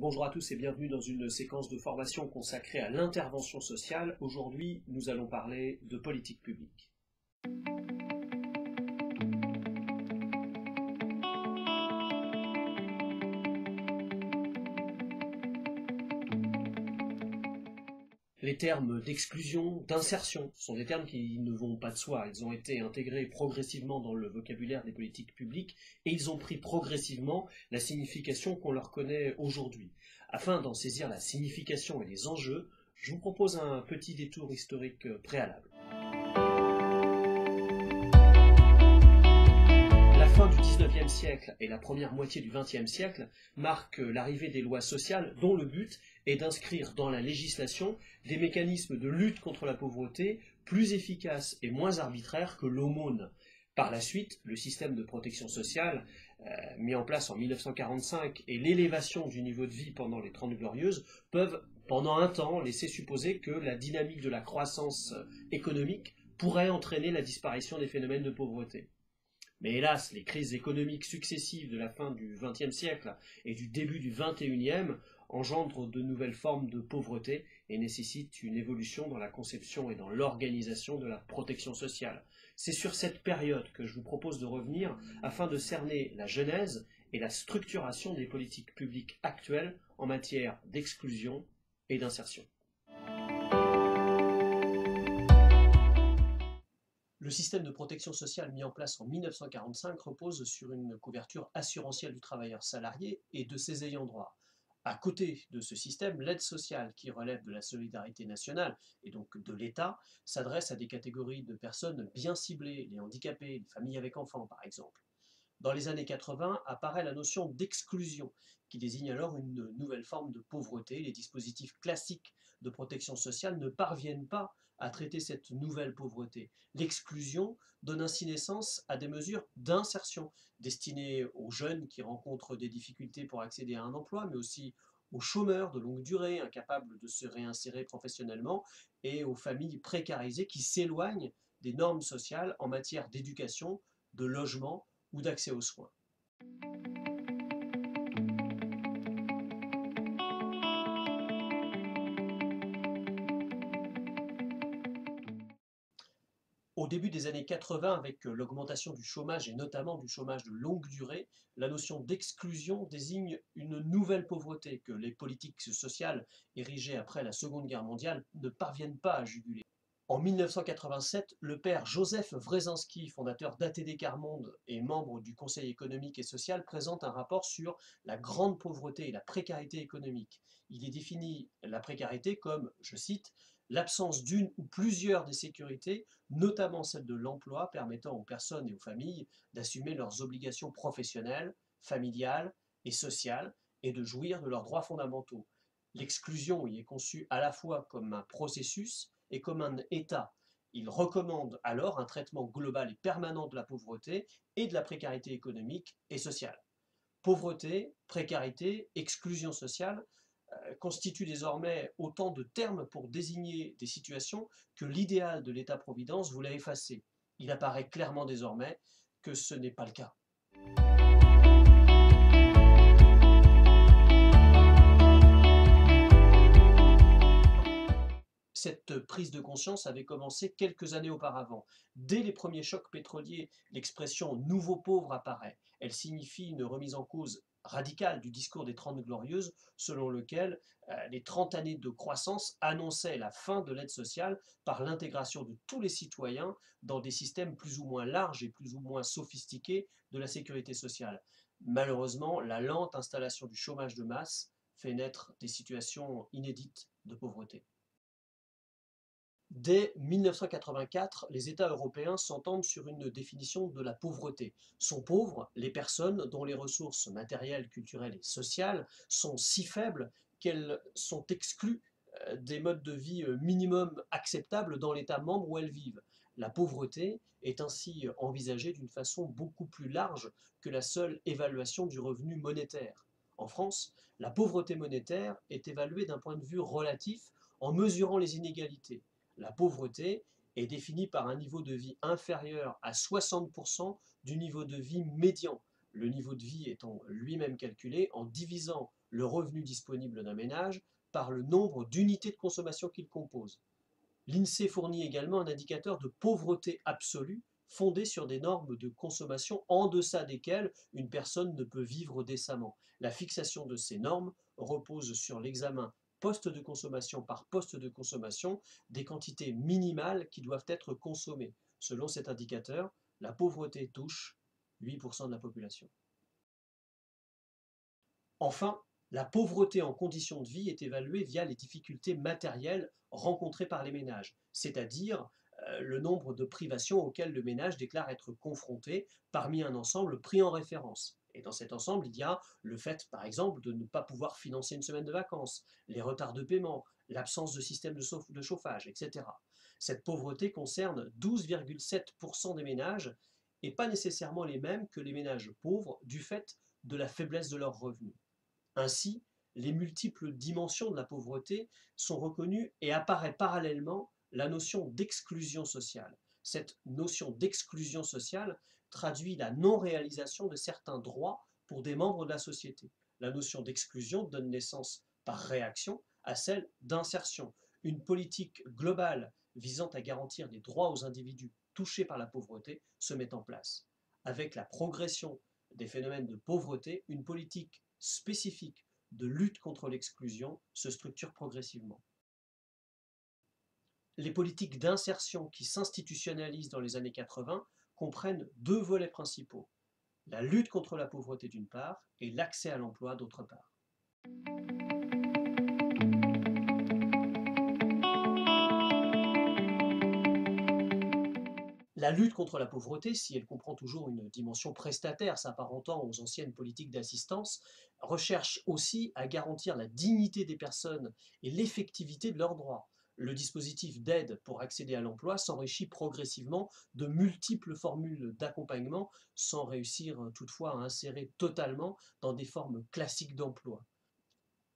Bonjour à tous et bienvenue dans une séquence de formation consacrée à l'intervention sociale. Aujourd'hui, nous allons parler de politique publique. Les termes d'exclusion, d'insertion sont des termes qui ne vont pas de soi. Ils ont été intégrés progressivement dans le vocabulaire des politiques publiques et ils ont pris progressivement la signification qu'on leur connaît aujourd'hui. Afin d'en saisir la signification et les enjeux, je vous propose un petit détour historique préalable. La fin du XIXe siècle et la première moitié du XXe siècle marquent l'arrivée des lois sociales dont le but est d'inscrire dans la législation des mécanismes de lutte contre la pauvreté plus efficaces et moins arbitraires que l'aumône. Par la suite, le système de protection sociale mis en place en 1945 et l'élévation du niveau de vie pendant les Trente Glorieuses peuvent, pendant un temps, laisser supposer que la dynamique de la croissance économique pourrait entraîner la disparition des phénomènes de pauvreté. Mais hélas, les crises économiques successives de la fin du XXe siècle et du début du XXIe engendrent de nouvelles formes de pauvreté et nécessitent une évolution dans la conception et dans l'organisation de la protection sociale. C'est sur cette période que je vous propose de revenir afin de cerner la genèse et la structuration des politiques publiques actuelles en matière d'exclusion et d'insertion. Le système de protection sociale mis en place en 1945 repose sur une couverture assurantielle du travailleur salarié et de ses ayants droit. À côté de ce système, l'aide sociale, qui relève de la solidarité nationale et donc de l'État, s'adresse à des catégories de personnes bien ciblées, les handicapés, les familles avec enfants par exemple. Dans les années 80 apparaît la notion d'exclusion, qui désigne alors une nouvelle forme de pauvreté. Les dispositifs classiques de protection sociale ne parviennent pas à traiter cette nouvelle pauvreté. L'exclusion donne ainsi naissance à des mesures d'insertion destinées aux jeunes qui rencontrent des difficultés pour accéder à un emploi, mais aussi aux chômeurs de longue durée incapables de se réinsérer professionnellement et aux familles précarisées qui s'éloignent des normes sociales en matière d'éducation, de logement ou d'accès aux soins. Au début des années 80, avec l'augmentation du chômage et notamment du chômage de longue durée, la notion d'exclusion désigne une nouvelle pauvreté que les politiques sociales érigées après la Seconde Guerre mondiale ne parviennent pas à juguler. En 1987, le père Joseph Wresinski, fondateur d'ATD Quart Monde et membre du Conseil économique et social, présente un rapport sur la grande pauvreté et la précarité économique. Il y définit la précarité comme, je cite, l'absence d'une ou plusieurs des sécurités, notamment celle de l'emploi, permettant aux personnes et aux familles d'assumer leurs obligations professionnelles, familiales et sociales et de jouir de leurs droits fondamentaux. L'exclusion y est conçue à la fois comme un processus et comme un état. Il recommande alors un traitement global et permanent de la pauvreté et de la précarité économique et sociale. Pauvreté, précarité, exclusion sociale constituent désormais autant de termes pour désigner des situations que l'idéal de l'État-providence voulait effacer. Il apparaît clairement désormais que ce n'est pas le cas. Cette prise de conscience avait commencé quelques années auparavant. Dès les premiers chocs pétroliers, l'expression « nouveau pauvre » apparaît. Elle signifie une remise en cause radicale du discours des Trente Glorieuses, selon lequel les 30 années de croissance annonçaient la fin de l'aide sociale par l'intégration de tous les citoyens dans des systèmes plus ou moins larges et plus ou moins sophistiqués de la sécurité sociale. Malheureusement, la lente installation du chômage de masse fait naître des situations inédites de pauvreté. Dès 1984, les États européens s'entendent sur une définition de la pauvreté. Sont pauvres les personnes dont les ressources matérielles, culturelles et sociales sont si faibles qu'elles sont exclues des modes de vie minimum acceptables dans l'État membre où elles vivent. La pauvreté est ainsi envisagée d'une façon beaucoup plus large que la seule évaluation du revenu monétaire. En France, la pauvreté monétaire est évaluée d'un point de vue relatif en mesurant les inégalités. La pauvreté est définie par un niveau de vie inférieur à 60% du niveau de vie médian, le niveau de vie étant lui-même calculé en divisant le revenu disponible d'un ménage par le nombre d'unités de consommation qu'il compose. L'INSEE fournit également un indicateur de pauvreté absolue fondé sur des normes de consommation en deçà desquelles une personne ne peut vivre décemment. La fixation de ces normes repose sur l'examen poste de consommation par poste de consommation des quantités minimales qui doivent être consommées. Selon cet indicateur, la pauvreté touche 8% de la population. Enfin, la pauvreté en conditions de vie est évaluée via les difficultés matérielles rencontrées par les ménages, c'est-à-dire le nombre de privations auxquelles le ménage déclare être confronté parmi un ensemble pris en référence. Et dans cet ensemble, il y a le fait, par exemple, de ne pas pouvoir financer une semaine de vacances, les retards de paiement, l'absence de système de chauffage, etc. Cette pauvreté concerne 12,7% des ménages et pas nécessairement les mêmes que les ménages pauvres du fait de la faiblesse de leurs revenus. Ainsi, les multiples dimensions de la pauvreté sont reconnues et apparaît parallèlement la notion d'exclusion sociale. Cette notion d'exclusion sociale traduit la non-réalisation de certains droits pour des membres de la société. La notion d'exclusion donne naissance par réaction à celle d'insertion. Une politique globale visant à garantir des droits aux individus touchés par la pauvreté se met en place. Avec la progression des phénomènes de pauvreté, une politique spécifique de lutte contre l'exclusion se structure progressivement. Les politiques d'insertion qui s'institutionnalisent dans les années 80 comprennent deux volets principaux, la lutte contre la pauvreté d'une part et l'accès à l'emploi d'autre part. La lutte contre la pauvreté, si elle comprend toujours une dimension prestataire s'apparentant aux anciennes politiques d'assistance, recherche aussi à garantir la dignité des personnes et l'effectivité de leurs droits. Le dispositif d'aide pour accéder à l'emploi s'enrichit progressivement de multiples formules d'accompagnement sans réussir toutefois à insérer totalement dans des formes classiques d'emploi.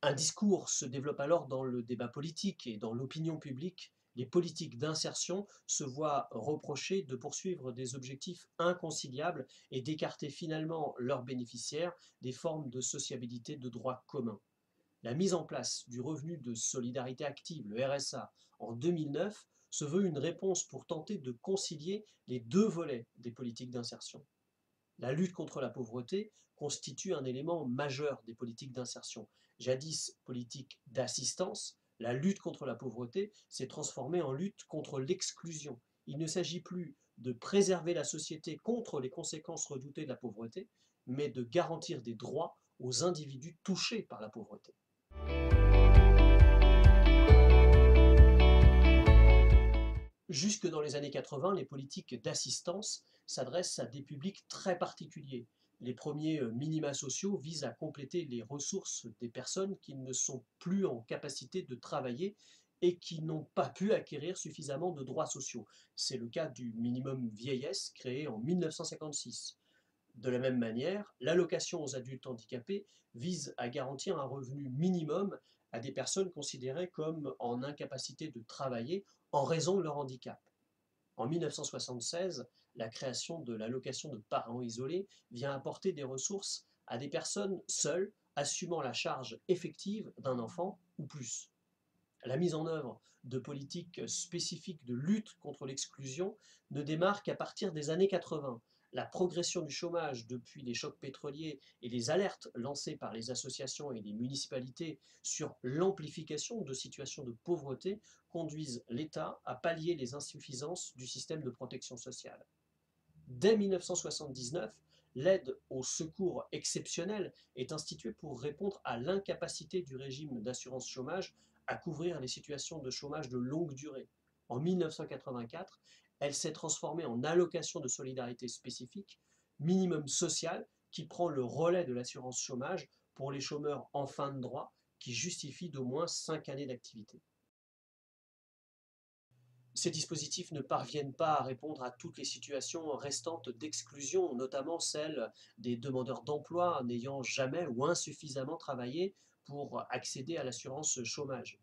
Un discours se développe alors dans le débat politique et dans l'opinion publique. Les politiques d'insertion se voient reprocher de poursuivre des objectifs inconciliables et d'écarter finalement leurs bénéficiaires des formes de sociabilité de droit commun. La mise en place du revenu de solidarité active, le RSA, en 2009 se veut une réponse pour tenter de concilier les deux volets des politiques d'insertion. La lutte contre la pauvreté constitue un élément majeur des politiques d'insertion. Jadis politique d'assistance, la lutte contre la pauvreté s'est transformée en lutte contre l'exclusion. Il ne s'agit plus de préserver la société contre les conséquences redoutées de la pauvreté, mais de garantir des droits aux individus touchés par la pauvreté. Jusque dans les années 80, les politiques d'assistance s'adressent à des publics très particuliers. Les premiers minima sociaux visent à compléter les ressources des personnes qui ne sont plus en capacité de travailler et qui n'ont pas pu acquérir suffisamment de droits sociaux. C'est le cas du minimum vieillesse créé en 1956. De la même manière, l'allocation aux adultes handicapés vise à garantir un revenu minimum à des personnes considérées comme en incapacité de travailler en raison de leur handicap. En 1976, la création de l'allocation de parents isolés vient apporter des ressources à des personnes seules assumant la charge effective d'un enfant ou plus. La mise en œuvre de politiques spécifiques de lutte contre l'exclusion ne démarre qu'à partir des années 80. La progression du chômage depuis les chocs pétroliers et les alertes lancées par les associations et les municipalités sur l'amplification de situations de pauvreté conduisent l'État à pallier les insuffisances du système de protection sociale. Dès 1979, l'aide au secours exceptionnel est instituée pour répondre à l'incapacité du régime d'assurance chômage à couvrir les situations de chômage de longue durée. En 1984, elle s'est transformée en allocation de solidarité spécifique, minimum social, qui prend le relais de l'assurance chômage pour les chômeurs en fin de droit qui justifient d'au moins 5 années d'activité. Ces dispositifs ne parviennent pas à répondre à toutes les situations restantes d'exclusion, notamment celles des demandeurs d'emploi n'ayant jamais ou insuffisamment travaillé pour accéder à l'assurance chômage.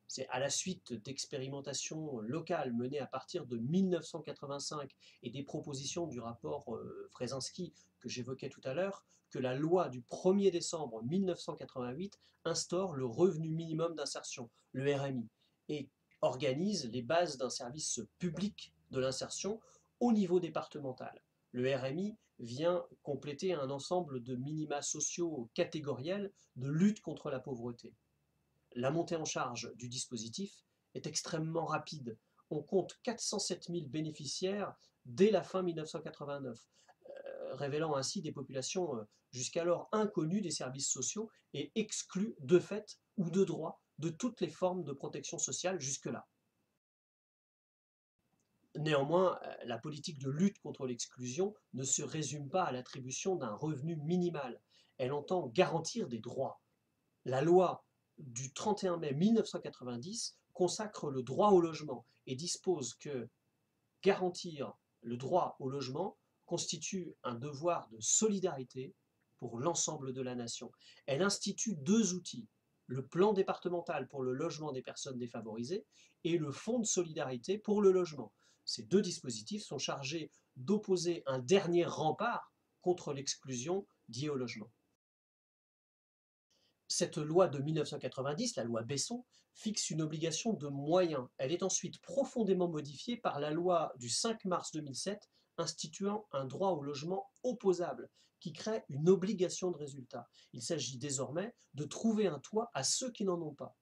C'est à la suite d'expérimentations locales menées à partir de 1985 et des propositions du rapport Brzezinski que j'évoquais tout à l'heure, que la loi du 1er décembre 1988 instaure le revenu minimum d'insertion, le RMI, et organise les bases d'un service public de l'insertion au niveau départemental. Le RMI vient compléter un ensemble de minima sociaux catégoriels de lutte contre la pauvreté. La montée en charge du dispositif est extrêmement rapide. On compte 407 000 bénéficiaires dès la fin 1989, révélant ainsi des populations jusqu'alors inconnues des services sociaux et exclues de fait ou de droit de toutes les formes de protection sociale jusque-là. Néanmoins, la politique de lutte contre l'exclusion ne se résume pas à l'attribution d'un revenu minimal. Elle entend garantir des droits. La loi du 31 mai 1990 consacre le droit au logement et dispose que garantir le droit au logement constitue un devoir de solidarité pour l'ensemble de la nation. Elle institue deux outils, le plan départemental pour le logement des personnes défavorisées et le fonds de solidarité pour le logement. Ces deux dispositifs sont chargés d'opposer un dernier rempart contre l'exclusion liée au logement. Cette loi de 1990, la loi Besson, fixe une obligation de moyens. Elle est ensuite profondément modifiée par la loi du 5 mars 2007 instituant un droit au logement opposable qui crée une obligation de résultat. Il s'agit désormais de trouver un toit à ceux qui n'en ont pas.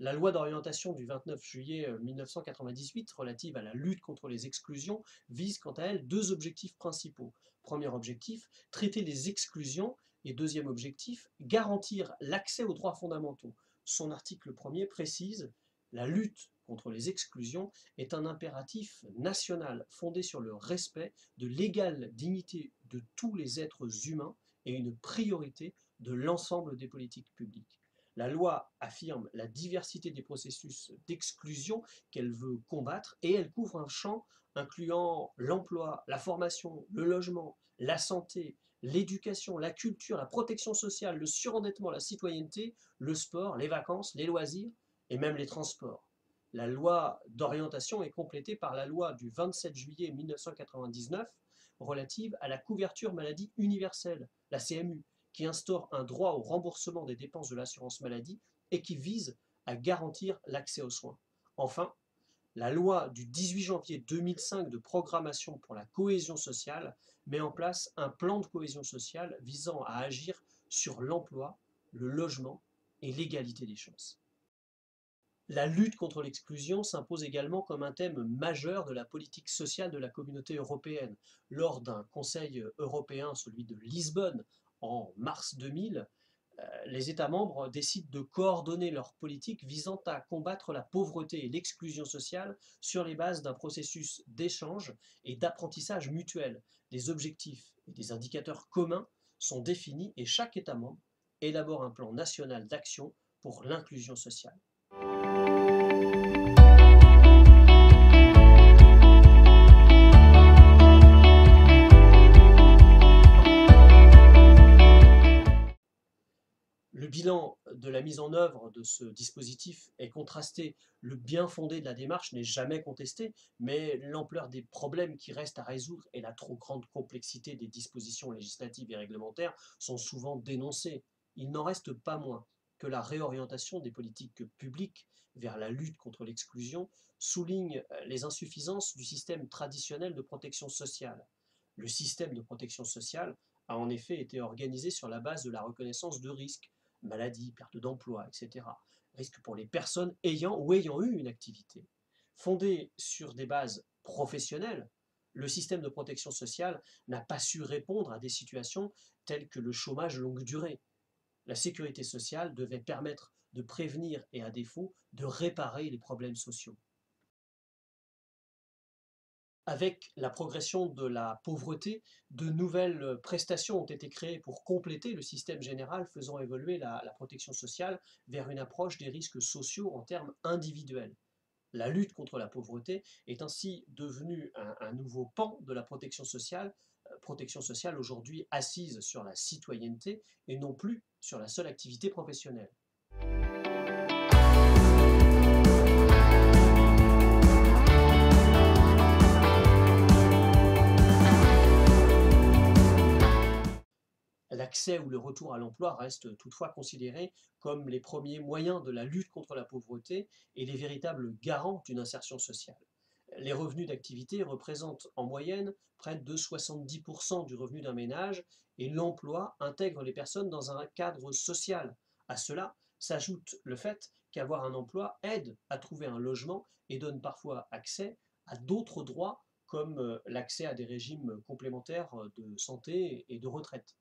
La loi d'orientation du 29 juillet 1998 relative à la lutte contre les exclusions vise quant à elle deux objectifs principaux. Premier objectif, traiter les exclusions et deuxième objectif, garantir l'accès aux droits fondamentaux. Son article 1er précise « La lutte contre les exclusions est un impératif national fondé sur le respect de l'égale dignité de tous les êtres humains et une priorité de l'ensemble des politiques publiques. » La loi affirme la diversité des processus d'exclusion qu'elle veut combattre et elle couvre un champ incluant l'emploi, la formation, le logement, la santé, l'éducation, la culture, la protection sociale, le surendettement, la citoyenneté, le sport, les vacances, les loisirs et même les transports. La loi d'orientation est complétée par la loi du 27 juillet 1999 relative à la couverture maladie universelle, la CMU, qui instaure un droit au remboursement des dépenses de l'assurance maladie et qui vise à garantir l'accès aux soins. Enfin, la loi du 18 janvier 2005 de programmation pour la cohésion sociale met en place un plan de cohésion sociale visant à agir sur l'emploi, le logement et l'égalité des chances. La lutte contre l'exclusion s'impose également comme un thème majeur de la politique sociale de la communauté européenne. Lors d'un Conseil européen, celui de Lisbonne, en mars 2000, les États membres décident de coordonner leur politique visant à combattre la pauvreté et l'exclusion sociale sur les bases d'un processus d'échange et d'apprentissage mutuel. Des objectifs et des indicateurs communs sont définis et chaque État membre élabore un plan national d'action pour l'inclusion sociale. Le bilan de la mise en œuvre de ce dispositif est contrasté. Le bien fondé de la démarche n'est jamais contesté, mais l'ampleur des problèmes qui restent à résoudre et la trop grande complexité des dispositions législatives et réglementaires sont souvent dénoncées. Il n'en reste pas moins que la réorientation des politiques publiques vers la lutte contre l'exclusion souligne les insuffisances du système traditionnel de protection sociale. Le système de protection sociale a en effet été organisé sur la base de la reconnaissance de risques, maladie, perte d'emploi, etc. Risque pour les personnes ayant ou ayant eu une activité. Fondé sur des bases professionnelles, le système de protection sociale n'a pas su répondre à des situations telles que le chômage longue durée. La sécurité sociale devait permettre de prévenir et à défaut de réparer les problèmes sociaux. Avec la progression de la pauvreté, de nouvelles prestations ont été créées pour compléter le système général faisant évoluer la protection sociale vers une approche des risques sociaux en termes individuels. La lutte contre la pauvreté est ainsi devenue un nouveau pan de la protection sociale aujourd'hui assise sur la citoyenneté et non plus sur la seule activité professionnelle. L'accès ou le retour à l'emploi restent toutefois considérés comme les premiers moyens de la lutte contre la pauvreté et les véritables garants d'une insertion sociale. Les revenus d'activité représentent en moyenne près de 70% du revenu d'un ménage et l'emploi intègre les personnes dans un cadre social. À cela s'ajoute le fait qu'avoir un emploi aide à trouver un logement et donne parfois accès à d'autres droits comme l'accès à des régimes complémentaires de santé et de retraite.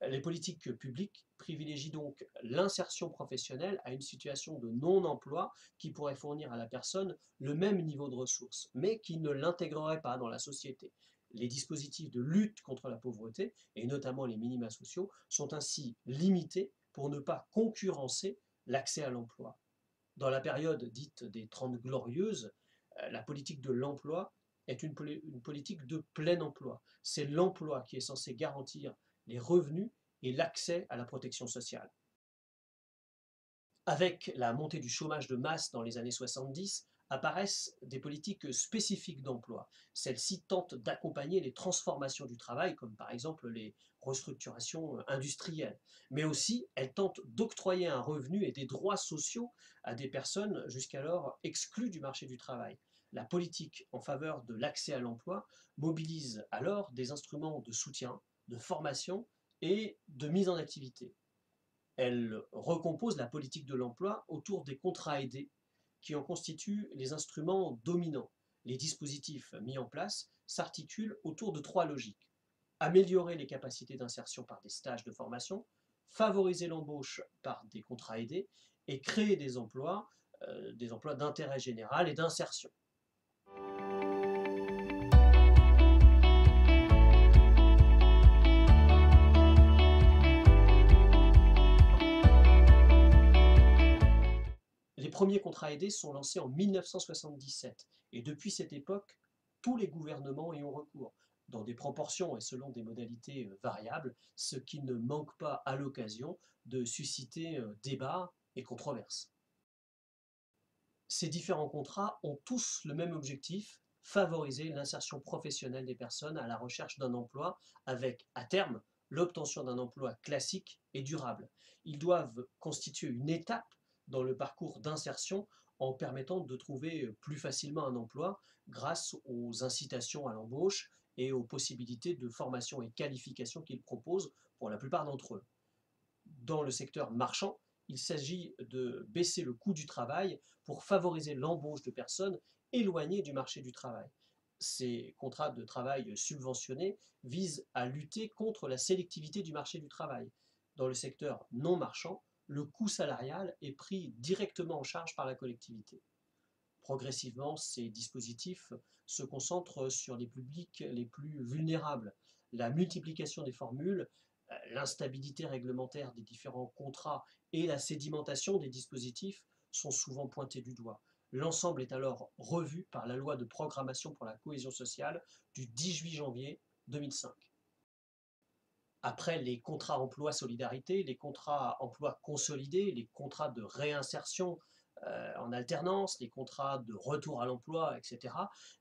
Les politiques publiques privilégient donc l'insertion professionnelle à une situation de non-emploi qui pourrait fournir à la personne le même niveau de ressources, mais qui ne l'intégrerait pas dans la société. Les dispositifs de lutte contre la pauvreté, et notamment les minima sociaux, sont ainsi limités pour ne pas concurrencer l'accès à l'emploi. Dans la période dite des Trente Glorieuses, la politique de l'emploi est une politique de plein emploi. C'est l'emploi qui est censé garantir les revenus et l'accès à la protection sociale. Avec la montée du chômage de masse dans les années 70, apparaissent des politiques spécifiques d'emploi. Celles-ci tentent d'accompagner les transformations du travail, comme par exemple les restructurations industrielles. Mais aussi, elles tentent d'octroyer un revenu et des droits sociaux à des personnes jusqu'alors exclues du marché du travail. La politique en faveur de l'accès à l'emploi mobilise alors des instruments de soutien, de formation et de mise en activité. Elle recompose la politique de l'emploi autour des contrats aidés, qui en constituent les instruments dominants. Les dispositifs mis en place s'articulent autour de trois logiques. Améliorer les capacités d'insertion par des stages de formation, favoriser l'embauche par des contrats aidés et créer des emplois d'intérêt général et d'insertion. Les premiers contrats aidés sont lancés en 1977 et depuis cette époque, tous les gouvernements y ont recours, dans des proportions et selon des modalités variables, ce qui ne manque pas à l'occasion de susciter débats et controverses. Ces différents contrats ont tous le même objectif, favoriser l'insertion professionnelle des personnes à la recherche d'un emploi avec, à terme, l'obtention d'un emploi classique et durable. Ils doivent constituer une étape dans le parcours d'insertion en permettant de trouver plus facilement un emploi grâce aux incitations à l'embauche et aux possibilités de formation et qualification qu'ils proposent pour la plupart d'entre eux. Dans le secteur marchand, il s'agit de baisser le coût du travail pour favoriser l'embauche de personnes éloignées du marché du travail. Ces contrats de travail subventionnés visent à lutter contre la sélectivité du marché du travail. Dans le secteur non marchand, le coût salarial est pris directement en charge par la collectivité. Progressivement, ces dispositifs se concentrent sur les publics les plus vulnérables. La multiplication des formules, l'instabilité réglementaire des différents contrats et la sédimentation des dispositifs sont souvent pointés du doigt. L'ensemble est alors revu par la loi de programmation pour la cohésion sociale du 18 janvier 2005. Après les contrats emploi solidarité, les contrats emploi consolidés, les contrats de réinsertion en alternance, les contrats de retour à l'emploi, etc.,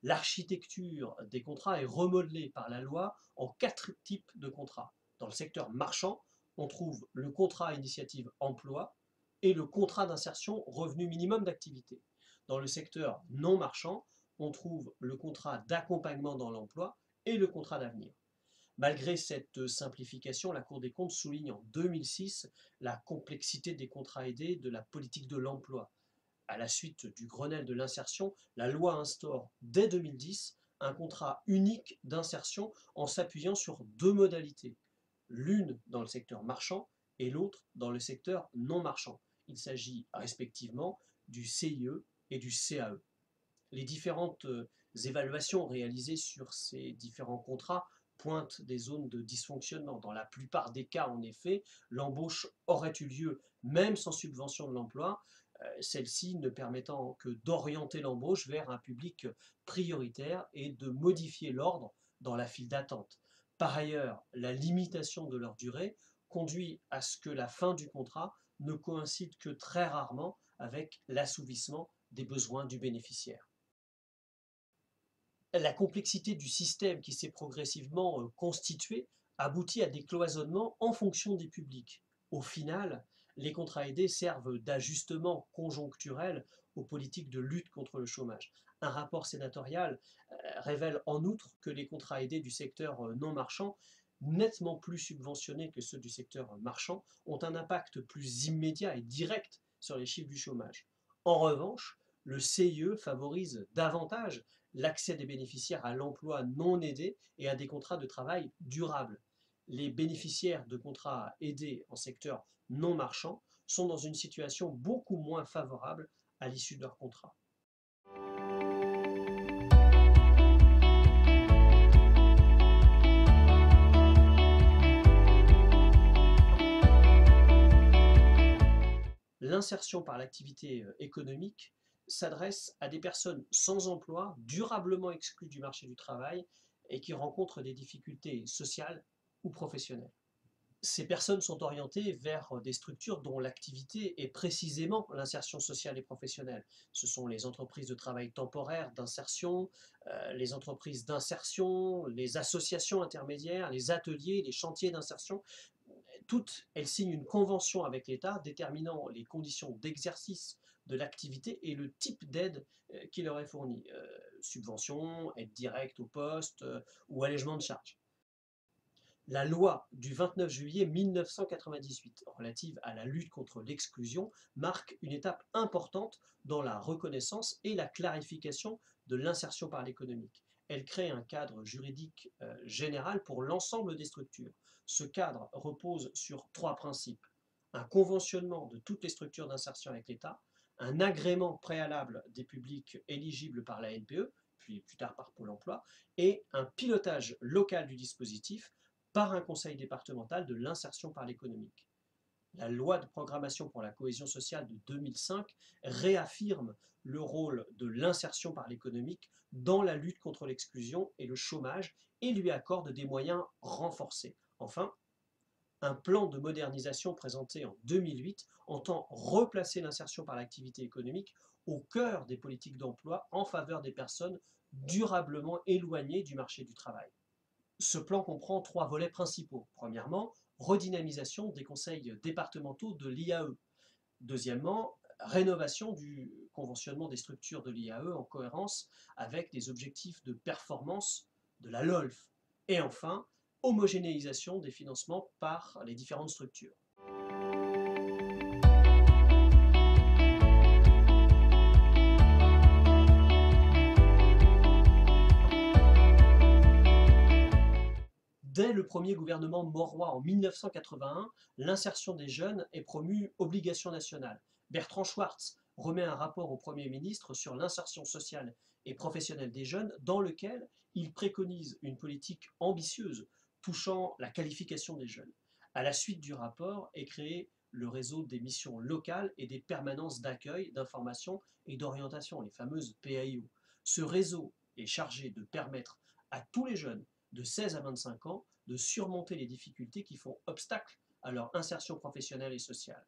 l'architecture des contrats est remodelée par la loi en quatre types de contrats. Dans le secteur marchand, on trouve le contrat à initiative emploi et le contrat d'insertion revenu minimum d'activité. Dans le secteur non marchand, on trouve le contrat d'accompagnement dans l'emploi et le contrat d'avenir. Malgré cette simplification, la Cour des comptes souligne en 2006 la complexité des contrats aidés de la politique de l'emploi. À la suite du Grenelle de l'insertion, la loi instaure dès 2010 un contrat unique d'insertion en s'appuyant sur deux modalités, l'une dans le secteur marchand et l'autre dans le secteur non marchand. Il s'agit respectivement du CIE et du CAE. Les différentes évaluations réalisées sur ces différents contrats pointent des zones de dysfonctionnement. Dans la plupart des cas, en effet, l'embauche aurait eu lieu même sans subvention de l'emploi, celle-ci ne permettant que d'orienter l'embauche vers un public prioritaire et de modifier l'ordre dans la file d'attente. Par ailleurs, la limitation de leur durée conduit à ce que la fin du contrat ne coïncide que très rarement avec l'assouvissement des besoins du bénéficiaire. La complexité du système qui s'est progressivement constitué aboutit à des cloisonnements en fonction des publics. Au final, les contrats aidés servent d'ajustement conjoncturel aux politiques de lutte contre le chômage. Un rapport sénatorial révèle en outre que les contrats aidés du secteur non marchand, nettement plus subventionnés que ceux du secteur marchand, ont un impact plus immédiat et direct sur les chiffres du chômage. En revanche, le CIE favorise davantage l'accès des bénéficiaires à l'emploi non aidé et à des contrats de travail durables. Les bénéficiaires de contrats aidés en secteur non marchand sont dans une situation beaucoup moins favorable à l'issue de leur contrat. L'insertion par l'activité économique s'adresse à des personnes sans emploi, durablement exclues du marché du travail et qui rencontrent des difficultés sociales ou professionnelles. Ces personnes sont orientées vers des structures dont l'activité est précisément l'insertion sociale et professionnelle. Ce sont les entreprises de travail temporaire d'insertion, les entreprises d'insertion, les associations intermédiaires, les ateliers, les chantiers d'insertion. Toutes, elles signent une convention avec l'État déterminant les conditions d'exercice de l'activité et le type d'aide qui leur est fournie. Subvention, aide directe au poste ou allègement de charges. La loi du 29 juillet 1998 relative à la lutte contre l'exclusion marque une étape importante dans la reconnaissance et la clarification de l'insertion par l'économique. Elle crée un cadre juridique général pour l'ensemble des structures. Ce cadre repose sur trois principes: un conventionnement de toutes les structures d'insertion avec l'État, un agrément préalable des publics éligibles par la NPE, puis plus tard par Pôle emploi, et un pilotage local du dispositif par un conseil départemental de l'insertion par l'économique. La loi de programmation pour la cohésion sociale de 2005 réaffirme le rôle de l'insertion par l'économique dans la lutte contre l'exclusion et le chômage et lui accorde des moyens renforcés. Enfin, un plan de modernisation présenté en 2008 entend replacer l'insertion par l'activité économique au cœur des politiques d'emploi en faveur des personnes durablement éloignées du marché du travail. Ce plan comprend trois volets principaux. Premièrement, redynamisation des conseils départementaux de l'IAE. Deuxièmement, rénovation du conventionnement des structures de l'IAE en cohérence avec les objectifs de performance de la LOLF. Et enfin, homogénéisation des financements par les différentes structures. Dès le premier gouvernement Mauroy en 1981, l'insertion des jeunes est promue obligation nationale. Bertrand Schwartz remet un rapport au Premier ministre sur l'insertion sociale et professionnelle des jeunes dans lequel il préconise une politique ambitieuse touchant la qualification des jeunes. À la suite du rapport est créé le réseau des missions locales et des permanences d'accueil, d'information et d'orientation, les fameuses PAIO. Ce réseau est chargé de permettre à tous les jeunes de 16 à 25 ans de surmonter les difficultés qui font obstacle à leur insertion professionnelle et sociale.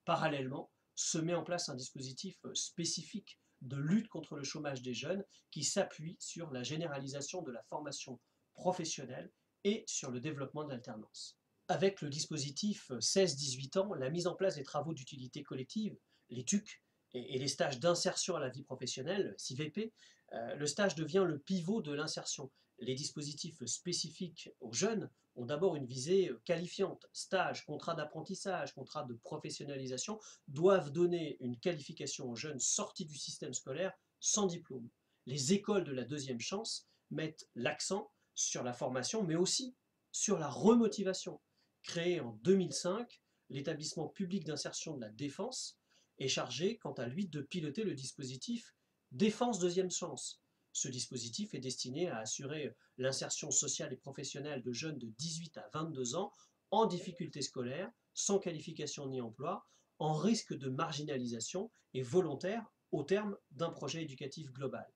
Parallèlement, se met en place un dispositif spécifique de lutte contre le chômage des jeunes qui s'appuie sur la généralisation de la formation professionnelle et sur le développement de l'alternance. Avec le dispositif 16-18 ans, la mise en place des travaux d'utilité collective, les TUC, et les stages d'insertion à la vie professionnelle, CIVP, le stage devient le pivot de l'insertion. Les dispositifs spécifiques aux jeunes ont d'abord une visée qualifiante. Stage, contrat d'apprentissage, contrat de professionnalisation doivent donner une qualification aux jeunes sortis du système scolaire sans diplôme. Les écoles de la deuxième chance mettent l'accent sur la formation, mais aussi sur la remotivation. Créé en 2005, l'établissement public d'insertion de la Défense est chargé, quant à lui, de piloter le dispositif Défense deuxième chance. Ce dispositif est destiné à assurer l'insertion sociale et professionnelle de jeunes de 18 à 22 ans en difficulté scolaire, sans qualification ni emploi, en risque de marginalisation et volontaire au terme d'un projet éducatif global.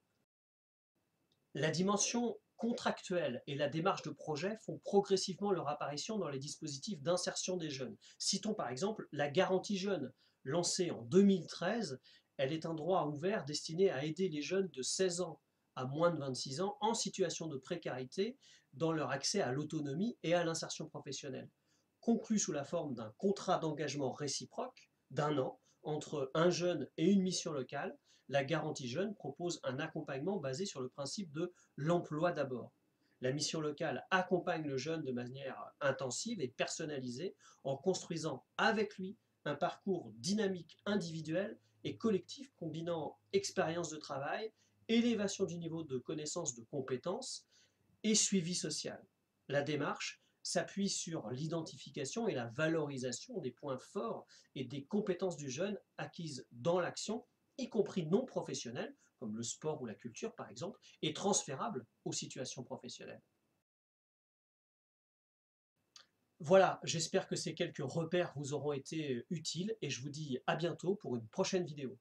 La dimension contractuelle et la démarche de projet font progressivement leur apparition dans les dispositifs d'insertion des jeunes. Citons par exemple la garantie jeune. Lancée en 2013, elle est un droit ouvert destiné à aider les jeunes de 16 ans à moins de 26 ans en situation de précarité dans leur accès à l'autonomie et à l'insertion professionnelle. Conclu sous la forme d'un contrat d'engagement réciproque d'un an entre un jeune et une mission locale, la garantie jeune propose un accompagnement basé sur le principe de l'emploi d'abord. La mission locale accompagne le jeune de manière intensive et personnalisée en construisant avec lui un parcours dynamique individuel et collectif combinant expérience de travail, élévation du niveau de connaissance de compétences et suivi social. La démarche s'appuie sur l'identification et la valorisation des points forts et des compétences du jeune acquises dans l'action, y compris non professionnelles, comme le sport ou la culture par exemple, et transférables aux situations professionnelles. Voilà, j'espère que ces quelques repères vous auront été utiles et je vous dis à bientôt pour une prochaine vidéo.